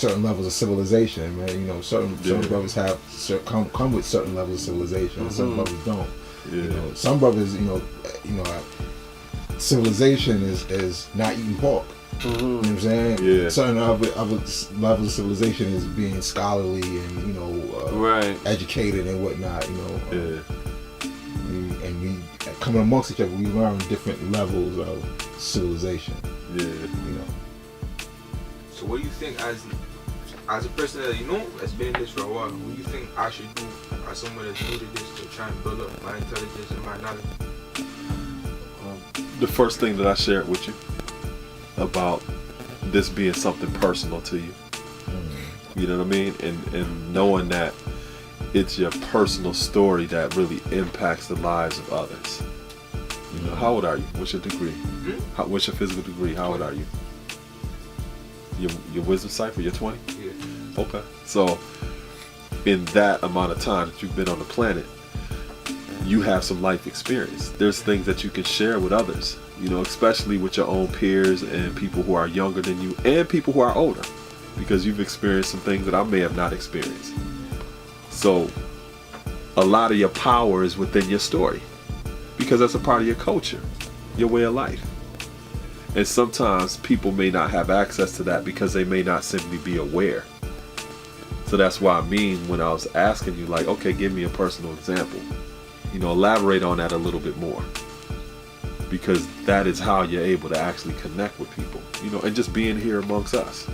certain levels of civilization, man. You know, certain brothers have come with certain levels of civilization, and some brothers don't. You know, some brothers, civilization is not eating pork. You know what I'm saying? Yeah. Certain other levels of civilization is being scholarly and educated and whatnot. And we coming amongst each other, we learn different levels of civilization. Yeah. So what do you think as a person that has been in this for a while, what do you think I should do as someone that's new to this to try and build up my intelligence and my knowledge? The first thing that I shared with you about this being something personal to you. You know what I mean? And knowing that it's your personal story that really impacts the lives of others. You know, how old are you? What's your degree? What's your physical degree? How old are you? Your wisdom cipher, you're 20? Yeah. Okay. So in that amount of time that you've been on the planet, you have some life experience. There's things that you can share with others, especially with your own peers and people who are younger than you and people who are older, because you've experienced some things that I may have not experienced. So a lot of your power is within your story, because that's a part of your culture, your way of life. And sometimes people may not have access to that because they may not simply be aware. So that's why when I was asking you, like, okay, give me a personal example. Elaborate on that a little bit more, because that is how you're able to actually connect with people, and just being here amongst us,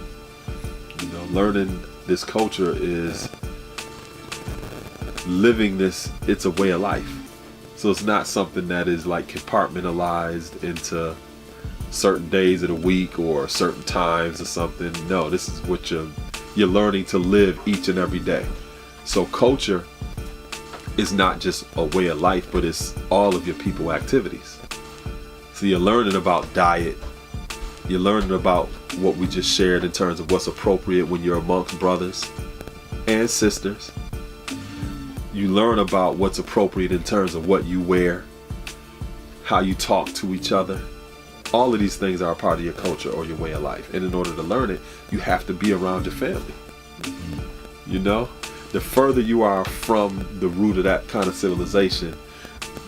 learning this culture is living this. It's a way of life. So it's not something that is like compartmentalized into certain days of the week or certain times or something. No, this is what you're learning to live each and every day. So culture is not just a way of life, but it's all of your people activities. So you're learning about diet. You're learning about what we just shared in terms of what's appropriate when you're amongst brothers and sisters. You learn about what's appropriate in terms of what you wear, how you talk to each other. All of these things are a part of your culture or your way of life. And in order to learn it, you have to be around your family. The further you are from the root of that kind of civilization,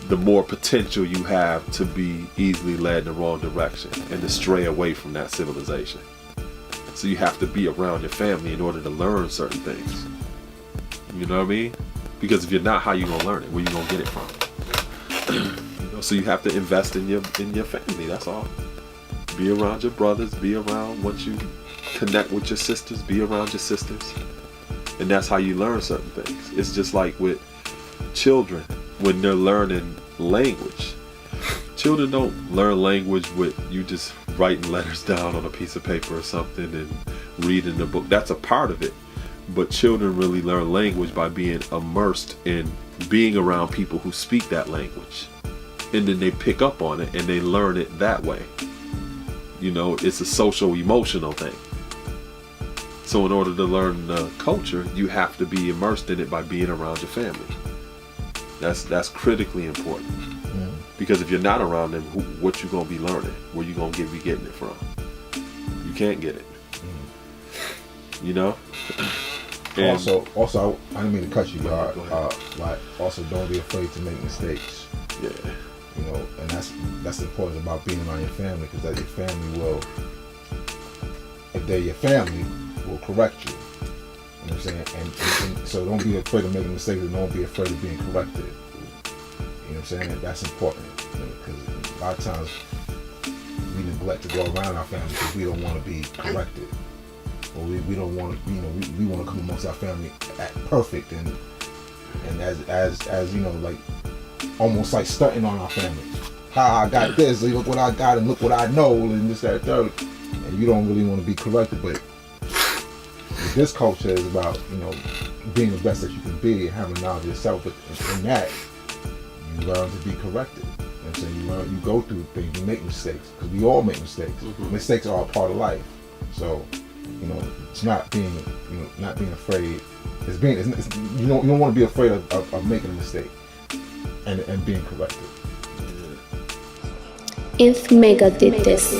the more potential you have to be easily led in the wrong direction and to stray away from that civilization. So you have to be around your family in order to learn certain things. You know what I mean? Because if you're not, how you gonna learn it? Where you gonna get it from? So you have to invest in your family. That's all. Be around your brothers. Be around, once you connect with your sisters, be around your sisters. And that's how you learn certain things. It's just like with children when they're learning language. Children don't learn language with you just writing letters down on a piece of paper or something and reading the book. That's a part of it. But children really learn language by being immersed in being around people who speak that language. And then they pick up on it and they learn it that way. It's a social emotional thing. So in order to learn the culture, you have to be immersed in it by being around your family. That's critically important. Because if you're not around them, what you gonna be learning? Where you gonna be getting it from? You can't get it. And also, I didn't mean to cut you, but also don't be afraid to make mistakes. Yeah. And that's important about being around your family, because that your family will, if they're your family, will correct you. You know what I'm saying? And so don't be afraid of making mistakes, and don't be afraid of being corrected. You know what I'm saying? That's important, because a lot of times we neglect to go around our family because we don't want to be corrected, or we don't want to, we want to come amongst our family act perfect and as like almost like stunting on our family. I got this, look what I got, and look what I know, and this, that, third. And you don't really want to be corrected, but this culture is about, being the best that you can be and having knowledge of yourself. But in that, you learn to be corrected. And so you go through things, you make mistakes, because we all make mistakes. Mistakes are a part of life. So, it's not being, not being afraid. You don't want to be afraid of making a mistake and being corrected. Inf Mega did this.